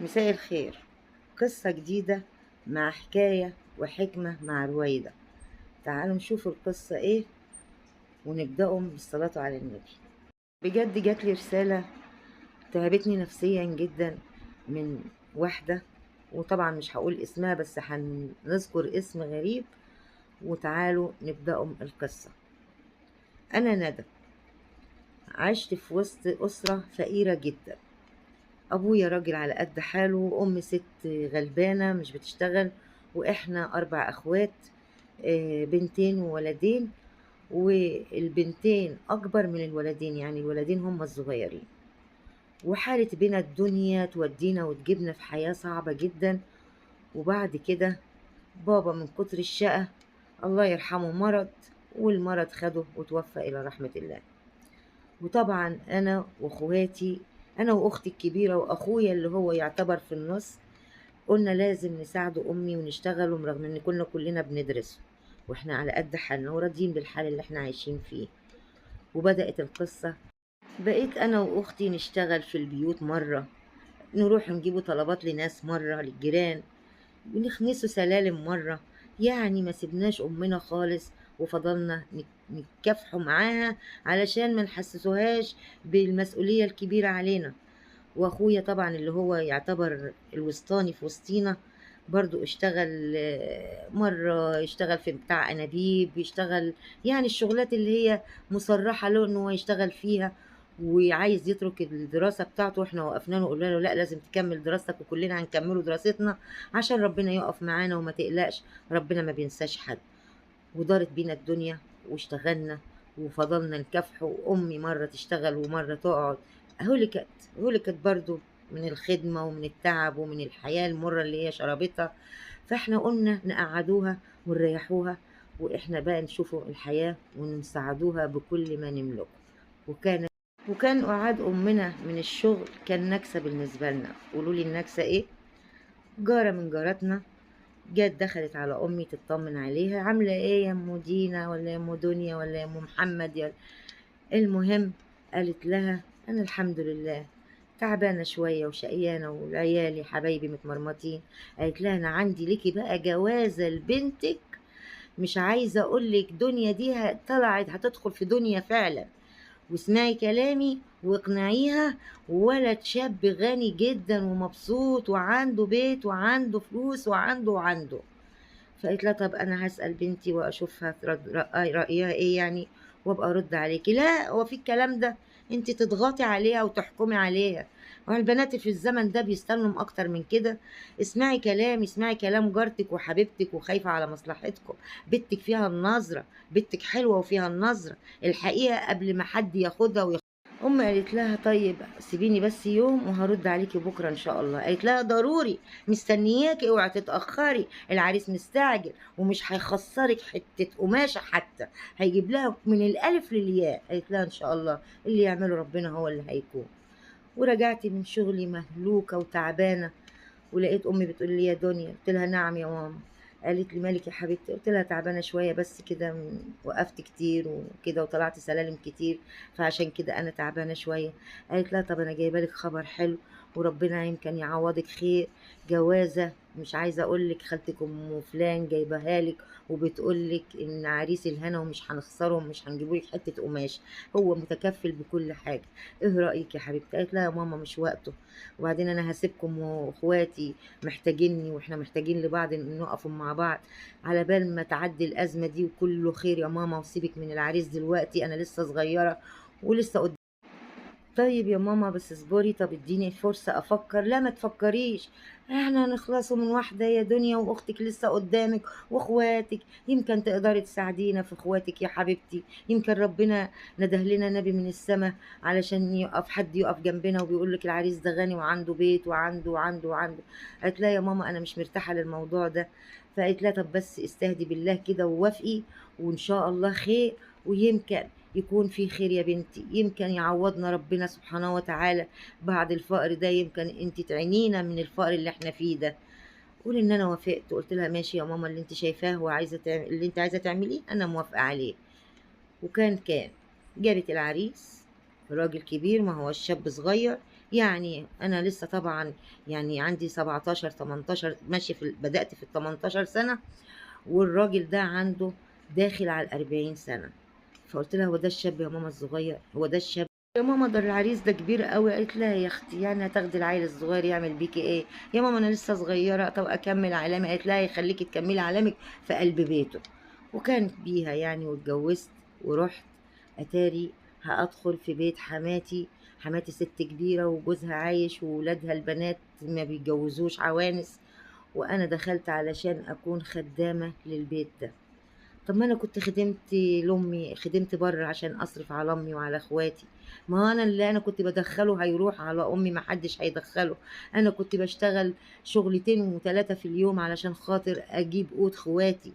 مساء الخير. قصة جديدة مع حكاية وحكمة مع رويدة. تعالوا نشوف القصة ايه ونبدأهم بالصلاة على النبي. بجد جات لي رسالة تعبتني نفسيا جدا من واحدة، وطبعا مش هقول اسمها بس هنذكر اسم غريب، وتعالوا نبدأهم القصة. أنا ندى، عشت في وسط أسرة فقيرة جدا. أبويا راجل على قد حاله، وأمي ست غلبانة مش بتشتغل، وإحنا 4 أخوات، بنتين وولدين، والبنتين أكبر من الولدين، يعني الولدين هم الصغيرين. وحالة بينا الدنيا تودينا وتجيبنا في حياة صعبة جدا. وبعد كده بابا من كتر الشقة الله يرحمه مرض، والمرض خده وتوفى إلى رحمة الله. وطبعا أنا وأختي الكبيرة وأخويا اللي هو يعتبر في النص، قلنا لازم نساعد أمي ونشتغل، رغم إن كنا كلنا بندرس واحنا على قد حالنا وراضيين بالحال اللي احنا عايشين فيه. وبدأت القصة. بقيت أنا وأختي نشتغل في البيوت، مرة نروح نجيبوا طلبات لناس، مرة للجيران، ونخنسوا سلالم مرة. يعني ما سبناش أمنا خالص، وفضلنا نتكافحوا معاها علشان ما نحسسوهاش بالمسؤولية الكبيرة علينا. واخويا طبعا اللي هو يعتبر الوسطاني في وسطينا برضو اشتغل، مرة يشتغل في بتاع أنابيب، يشتغل يعني الشغلات اللي هي مصرحة له إن هو يشتغل فيها. وعايز يترك الدراسة بتاعته، واحنا وقفنا له وقلنا له لا، لازم تكمل دراستك وكلنا هنكملوا دراستنا عشان ربنا يقف معانا وما تقلقش، ربنا ما بينساش حد. ودارت بينا الدنيا واشتغلنا وفضلنا نكافحه، وأمي مرة تشتغل ومرة تقعد. هلكت هلكت برضو من الخدمة ومن التعب ومن الحياة المرة اللي هي شربتها. فاحنا قلنا نقعدوها ونريحوها، واحنا بقى نشوفوا الحياة ونساعدوها بكل ما نملكه. وكان قعاد أمنا من الشغل كان نكسة بالنسبة لنا. قولوا لي النكسة ايه؟ جارة من جاراتنا جت دخلت على امي تطمن عليها، عامله ايه يا ام دينا ولا يا ام دنيا ولا يا ام محمد المهم قالت لها انا الحمد لله تعبانه شويه وشقيانه والعيالي حبايبي متمرمطين. قالت لها انا عندي ليكي بقى جوازه لبنتك، مش عايزه اقولك دنيا دي طلعت هتدخل في دنيا فعلا، واسمعي كلامي واقنعيها. ولد شاب غني جدا ومبسوط وعنده بيت وعنده فلوس وعنده. فقلت لها طب انا هسأل بنتي واشوفها رأيها ايه يعني، وابقى ارد عليكي. لا، هو في الكلام ده؟ انت تضغطي عليها وتحكمي عليها؟ والبنات في الزمن ده بيستنوا اكتر من كده. اسمعي كلامي، اسمعي كلام جارتك وحبيبتك وخايفة على مصلحتكم. بنتك فيها النظرة، بنتك حلوة وفيها النظرة الحقيقة قبل ما حد ياخدها. أمي قالت لها طيب سيبيني بس يوم وهرد عليكي بكرة إن شاء الله. قالت لها ضروري مستنياكي، اوعي تتأخري، العريس مستعجل ومش هيخسرك حتة قماشة حتى، هيجيب لها من الألف للياء. قالت لها إن شاء الله اللي يعمله ربنا هو اللي هيكون. ورجعت من شغلي مهلوكة وتعبانة، ولقيت امي بتقول لي يا دنيا. قلت لها نعم يا ماما. قالت لي مالك يا حبيبتي؟ قلت لها تعبانه شويه بس كده، وقفت كتير وكده وطلعت سلالم كتير، فعشان كده انا تعبانه شويه. قالت لها طب انا جايبه لك خبر حلو وربنا يمكن يعوضك خير. جوازه مش عايزه اقول لك، خالتك ام فلان جايباها لك وبتقول لك ان عريس الهنا ومش هنخسره ومش هنجيبوا لك حته قماش، هو متكفل بكل حاجه. ايه رايك يا حبيبتي؟ قالت لها يا ماما مش وقته، وبعدين انا هسيبكم واخواتي محتاجيني واحنا محتاجين لبعض ان نقف مع بعض على بال ما تعدي الازمه دي وكله خير يا ماما. وسيبك من العريس دلوقتي، انا لسه صغيره ولسه قدام. طيب يا ماما بس اصبري، طب اديني فرصة افكر. لا ما تفكريش، احنا هنخلصوا من واحدة يا دنيا، واختك لسه قدامك واخواتك، يمكن تقدري تساعدينا في اخواتك يا حبيبتي. يمكن ربنا نده لنا نبي من السماء علشان يقف حد يقف جنبنا وبيقول لك العريس ده غني وعنده بيت وعنده. قالت لا يا ماما انا مش مرتاحة للموضوع ده. فقالت لها طب بس استهدي بالله كده ووافقي، وان شاء الله خير، ويمكن يكون في خير يا بنتي، يمكن يعوضنا ربنا سبحانه وتعالى بعد الفقر ده، يمكن انت تعينينا من الفقر اللي احنا فيه ده. قولي ان انا وافقت. قلت لها ماشي يا ماما، اللي انت شايفاه وعايزه اللي انت عايزه تعمليه انا موافقه عليه. كان جابت العريس، راجل كبير ما هو الشاب صغير، يعني أنا لسه طبعًا يعني عندي 17، 18 ماشية بدأت في ال18 سنة، والراجل ده عنده داخل على ال40 سنة. فقُلت لها: "هو ده الشاب يا ماما الصغير، هو ده الشاب؟" "يا ماما ده العريس ده كبير أوي." قالت لها: "يا أختي يعني هتاخدي العيل الصغير يعمل بيكِ إيه؟" "يا ماما أنا لسه صغيرة، طب أكمّل علامي." قالت لها: "يخلّيكِ تكمّلي علامِك في قلب بيته." وكانت بيها يعني واتجوّزت ورُحت، أتاري هأدخل في بيت حماتي. حماتي سِت كبيرة وجوزها عايش وولادها البنات ما بيتجوّزوش عوانس، وأنا دخلت علشان أكون خدّامة للبيت ده. طب ما أنا كنت خدمت لأمي، خدمت برّه عشان أصرف على أمي وعلى أخواتي، ما هو أنا اللي أنا كنت بادخّله هيروح على أمي ما حدش هيدخّله، أنا كنت باشتغل شغلتين و3 في اليوم علشان خاطر أجيب قوت خواتي.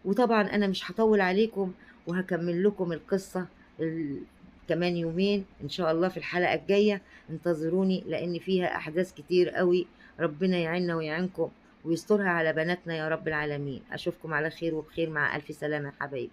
وطبعًا أنا مش هاطوّل عليكم وهاكمّل لكم القصة ال كمان يومين إن شاء الله في الحلقة الجاية، انتظروني لإن فيها أحداث كتير أوي، ربنا يعيننا ويعينكم ويسترها على بناتنا يا رب العالمين. أشوفكم على خير وبخير، مع ألف سلامة يا حبايبي.